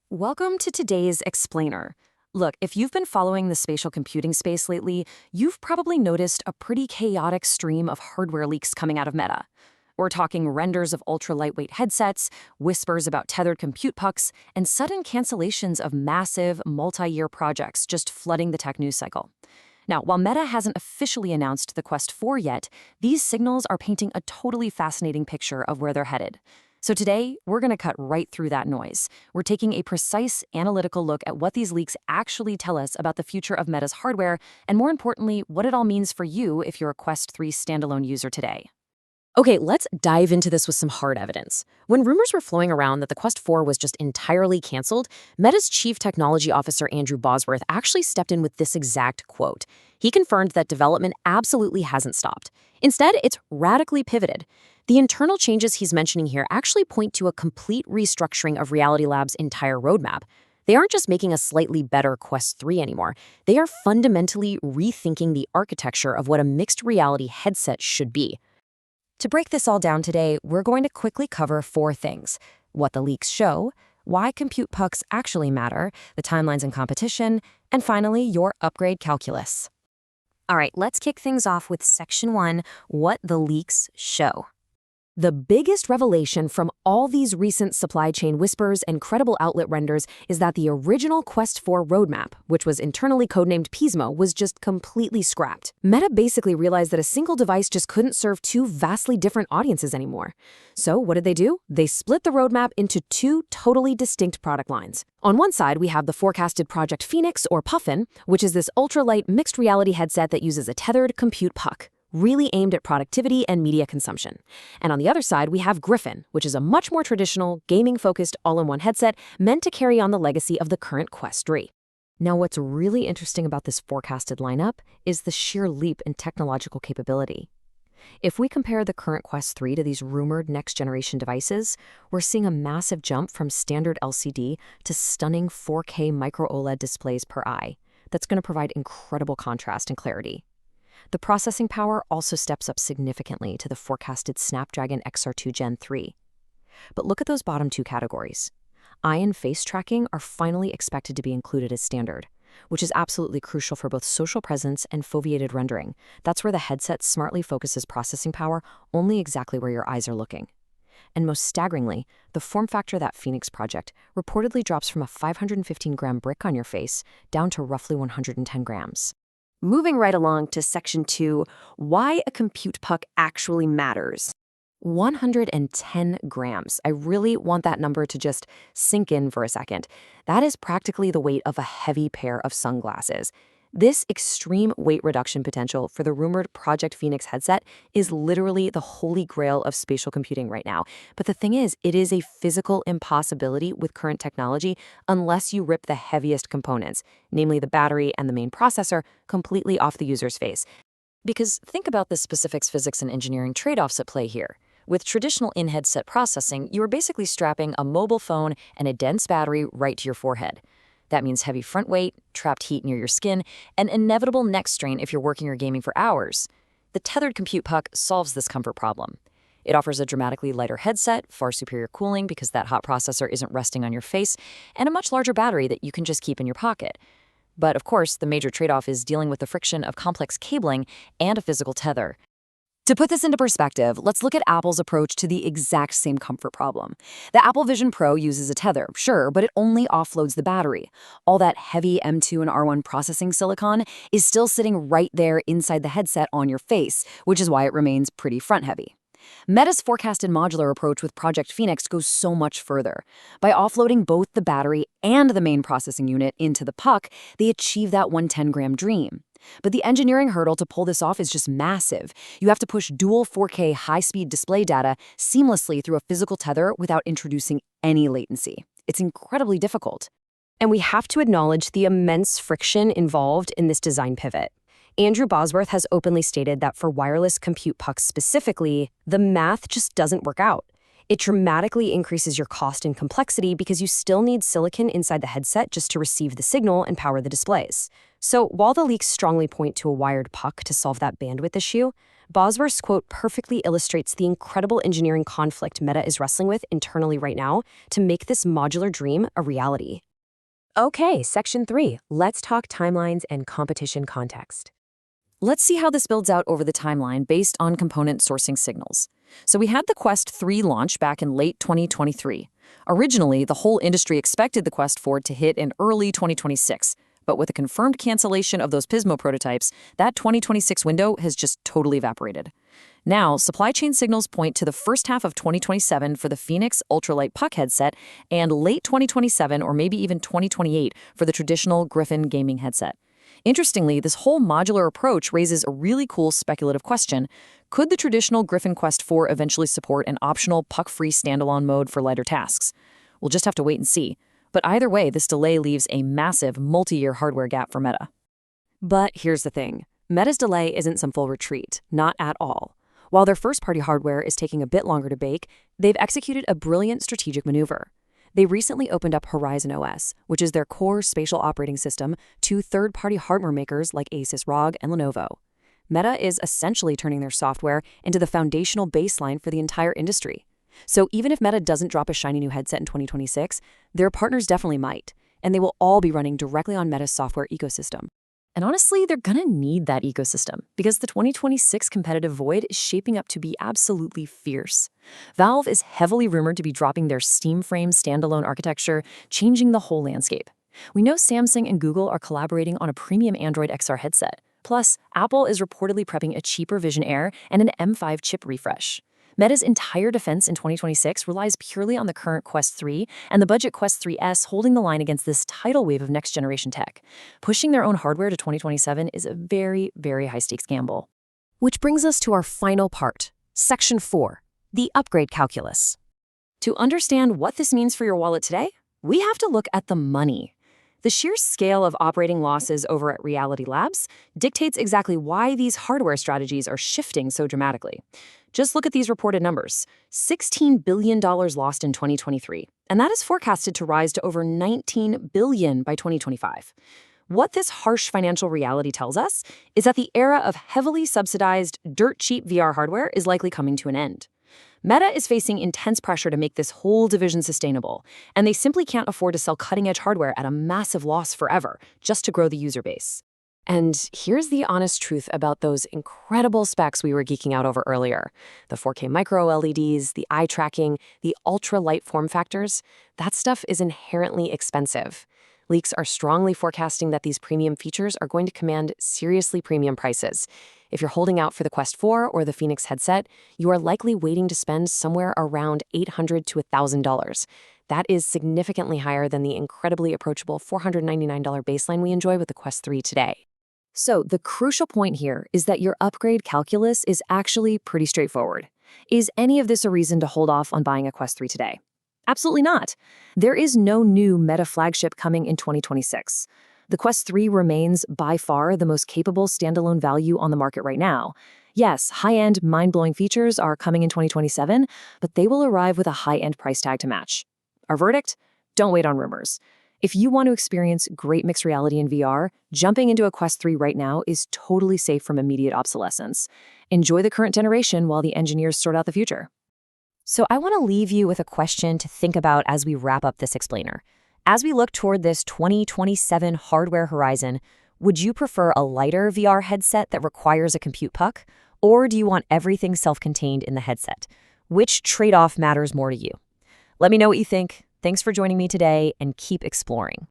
Welcome to today's Explainer. Look, if you've been following the spatial computing space lately, you've probably noticed a pretty chaotic stream of hardware leaks coming out of Meta. We're talking renders of ultra-lightweight headsets, whispers about tethered compute pucks, and sudden cancellations of massive, multi-year projects just flooding the tech news cycle. Now, while Meta hasn't officially announced the Quest 4 yet, these signals are painting a totally fascinating picture of where they're headed. So today, we're going to cut right through that noise. We're taking a precise, analytical look at what these leaks actually tell us about the future of Meta's hardware, and more importantly, what it all means for you if you're a Quest 3 standalone user today. Okay, let's dive into this with some hard evidence. When rumors were flowing around that the Quest 4 was just entirely canceled, Meta's chief technology officer Andrew Bosworth actually stepped in with this exact quote. He confirmed that development absolutely hasn't stopped. Instead, it's radically pivoted. The internal changes he's mentioning here actually point to a complete restructuring of Reality Labs' entire roadmap. They aren't just making a slightly better Quest 3 anymore. They are fundamentally rethinking the architecture of what a mixed reality headset should be. To break this all down today, we're going to quickly cover 4 things: what the leaks show, why compute pucks actually matter, the timelines and competition, and finally, your upgrade calculus. All right, let's kick things off with Section 1, what the leaks show. The biggest revelation from all these recent supply chain whispers and credible outlet renders is that the original Quest 4 roadmap, which was internally codenamed Pismo, was just completely scrapped. Meta basically realized that a single device just couldn't serve 2 vastly different audiences anymore. So what did they do? They split the roadmap into 2 totally distinct product lines. On one side, we have the forecasted Project Phoenix, or Puffin, which is this ultralight mixed reality headset that uses a tethered compute puck, really aimed at productivity and media consumption. And on the other side, we have Griffin, which is a much more traditional, gaming-focused all-in-one headset meant to carry on the legacy of the current Quest 3. Now, what's really interesting about this forecasted lineup is the sheer leap in technological capability. If we compare the current Quest 3 to these rumored next-generation devices, we're seeing a massive jump from standard LCD to stunning 4K micro-OLED displays per eye. That's going to provide incredible contrast and clarity. The processing power also steps up significantly to the forecasted Snapdragon XR2 Gen 3. But look at those bottom 2 categories. Eye and face tracking are finally expected to be included as standard, which is absolutely crucial for both social presence and foveated rendering. That's where the headset smartly focuses processing power only exactly where your eyes are looking. And most staggeringly, the form factor of that Phoenix project reportedly drops from a 515-gram brick on your face down to roughly 110 grams. Moving right along to Section 2, why a compute puck actually matters. 110 grams. I really want that number to just sink in for a second. That is practically the weight of a heavy pair of sunglasses. This extreme weight reduction potential for the rumored Project Phoenix headset is literally the holy grail of spatial computing right now. But the thing is, it is a physical impossibility with current technology unless you rip the heaviest components, namely the battery and the main processor, completely off the user's face. Because think about the specifics, physics, and engineering trade-offs at play here. With traditional in-headset processing, you are basically strapping a mobile phone and a dense battery right to your forehead. That means heavy front weight, trapped heat near your skin, and inevitable neck strain if you're working or gaming for hours. The tethered compute puck solves this comfort problem. It offers a dramatically lighter headset, far superior cooling because that hot processor isn't resting on your face, and a much larger battery that you can just keep in your pocket. But of course, the major trade-off is dealing with the friction of complex cabling and a physical tether. To put this into perspective, let's look at Apple's approach to the exact same comfort problem. The Apple Vision Pro uses a tether, sure, but it only offloads the battery. All that heavy M2 and R1 processing silicon is still sitting right there inside the headset on your face, which is why it remains pretty front-heavy. Meta's forecasted modular approach with Project Phoenix goes so much further. By offloading both the battery and the main processing unit into the puck, they achieve that 110-gram dream. But the engineering hurdle to pull this off is just massive. You have to push dual 4K high-speed display data seamlessly through a physical tether without introducing any latency. It's incredibly difficult. And we have to acknowledge the immense friction involved in this design pivot. Andrew Bosworth has openly stated that for wireless compute pucks specifically, the math just doesn't work out. It dramatically increases your cost and complexity because you still need silicon inside the headset just to receive the signal and power the displays. So while the leaks strongly point to a wired puck to solve that bandwidth issue, Bosworth's quote perfectly illustrates the incredible engineering conflict Meta is wrestling with internally right now to make this modular dream a reality. Okay, Section 3. Let's talk timelines and competition context. Let's see how this builds out over the timeline based on component sourcing signals. So we had the Quest 3 launch back in late 2023. Originally, the whole industry expected the Quest 4 to hit in early 2026, but with a confirmed cancellation of those Pismo prototypes, that 2026 window has just totally evaporated. Now, supply chain signals point to the first half of 2027 for the Phoenix Ultralight Puck headset and late 2027 or maybe even 2028 for the traditional Griffin gaming headset. Interestingly, this whole modular approach raises a really cool speculative question. Could the traditional Griffin Quest 4 eventually support an optional puck-free standalone mode for lighter tasks? We'll just have to wait and see. But either way, this delay leaves a massive multi-year hardware gap for Meta. But here's the thing. Meta's delay isn't some full retreat, not at all. While their first-party hardware is taking a bit longer to bake, they've executed a brilliant strategic maneuver. They recently opened up Horizon OS, which is their core spatial operating system, to third-party hardware makers like Asus ROG and Lenovo. Meta is essentially turning their software into the foundational baseline for the entire industry. So even if Meta doesn't drop a shiny new headset in 2026, their partners definitely might, and they will all be running directly on Meta's software ecosystem. And honestly, they're gonna need that ecosystem because the 2026 competitive void is shaping up to be absolutely fierce. Valve is heavily rumored to be dropping their Steam Frame standalone architecture, changing the whole landscape. We know Samsung and Google are collaborating on a premium Android XR headset. Plus, Apple is reportedly prepping a cheaper Vision Air and an M5 chip refresh. Meta's entire defense in 2026 relies purely on the current Quest 3 and the budget Quest 3S holding the line against this tidal wave of next-generation tech. Pushing their own hardware to 2027 is a very, very high-stakes gamble. Which brings us to our final part, Section 4, the upgrade calculus. To understand what this means for your wallet today, we have to look at the money. The sheer scale of operating losses over at Reality Labs dictates exactly why these hardware strategies are shifting so dramatically. Just look at these reported numbers. $16 billion lost in 2023, and that is forecasted to rise to over $19 billion by 2025. What this harsh financial reality tells us is that the era of heavily subsidized, dirt-cheap VR hardware is likely coming to an end. Meta is facing intense pressure to make this whole division sustainable, and they simply can't afford to sell cutting-edge hardware at a massive loss forever just to grow the user base. And here's the honest truth about those incredible specs we were geeking out over earlier. The 4K micro LEDs, the eye tracking, the ultra-light form factors, that stuff is inherently expensive. Leaks are strongly forecasting that these premium features are going to command seriously premium prices. If you're holding out for the Quest 4 or the Phoenix headset, you are likely waiting to spend somewhere around $800 to $1,000. That is significantly higher than the incredibly approachable $499 baseline we enjoy with the Quest 3 today. So the crucial point here is that your upgrade calculus is actually pretty straightforward. Is any of this a reason to hold off on buying a Quest 3 today? Absolutely not. There is no new Meta flagship coming in 2026. The Quest 3 remains by far the most capable standalone value on the market right now. Yes, high-end, mind-blowing features are coming in 2027, but they will arrive with a high-end price tag to match. Our verdict? Don't wait on rumors. If you want to experience great mixed reality in VR, jumping into a Quest 3 right now is totally safe from immediate obsolescence. Enjoy the current generation while the engineers sort out the future. So I want to leave you with a question to think about as we wrap up this explainer. As we look toward this 2027 hardware horizon, would you prefer a lighter VR headset that requires a compute puck, or do you want everything self-contained in the headset? Which trade-off matters more to you? Let me know what you think. Thanks for joining me today, and keep exploring.